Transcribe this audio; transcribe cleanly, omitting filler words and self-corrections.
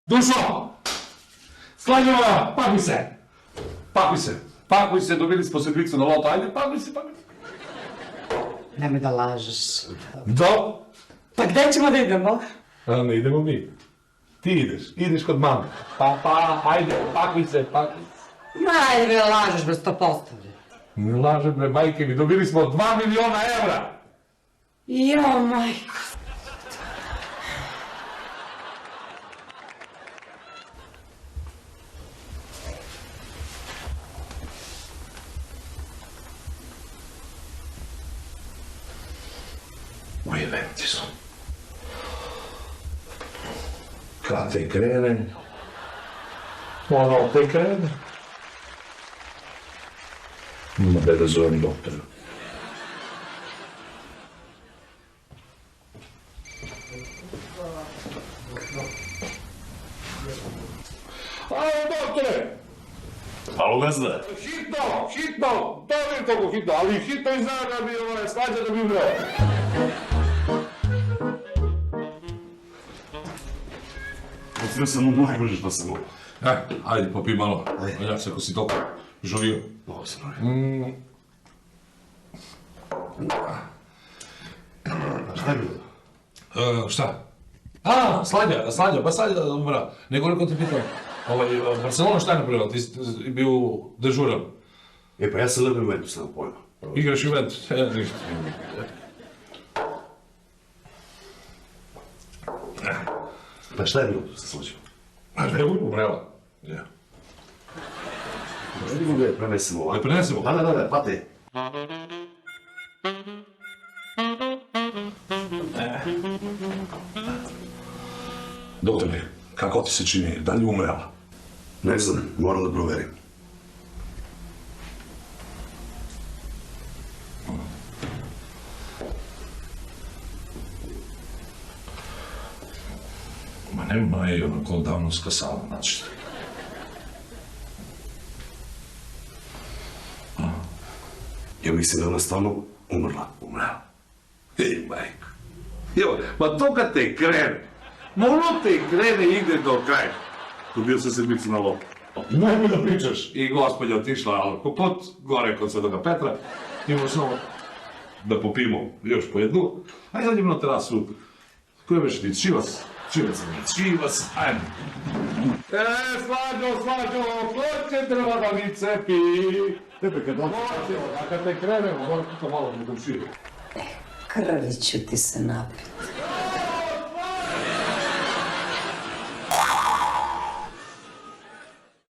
Dušo! Slanjova, pakuj se! Pakuj se! Pakuj se, dobili smo sedmicu na loto, ajde, pakuj se! Nemoj da lažeš. Do? Pa gde ćemo da idemo? A ne idemo mi. Ti ideš kod mame. Pa, ajde, pakuj se. Ajde bre, lažeš bre 100%. Ne lažem bre, majke mi, dobili smo 2 miliona evra! Jo, majko. Moji eventi su. Kad te krene? Ono te krene? Ima da zovem doktora. Alo, doktore! Alo, gazda. Hitno! To je toliko hitno, ali hitno i zna da bi Slađa da bi umreo. Otvio sam mu najbrže što sam mogu. Ajde, popij malo. Ja se ako si toliko žalio. Ovo se novi. Šta je bilo? Šta? Slađa, pa Slađa umra. Nekoliko ti pitam. Barcelona šta je napravila? Ti si bio dežuran. E pa ja sam gledam Juventus, sam pojma. Igraš Juventus? Ništa. Pa šta je bilo sa Slađom? Ne budu umrela. Vidimo da je prenesemo ovako. Da prenesemo? Da, pate. Doktore, kako ti se čini? Da li je umrela? Ne znam, moram da proverim. Ma nema je onako davno skasala, znači. Ja mislim da ona stvarno umrla. Umrela. Ej, majko. Evo, ma to kad te krene. Ma ono te krene i ide do kraja. Dobio sam sedmicu na lopu. Nemoj da pričaš. I gospodja otišla alkopot, gore kod Svetoga Petra. Imamo samo da popijemo još po jednu. Ajde, zađemo na terasu. Ko je već ti? Čivas, ajde. Slađo, ko će treba da mi cepi? Tebe kad hoćemo, a kad te krenemo, moram to malo da širi. Krvi ću ti se napiti.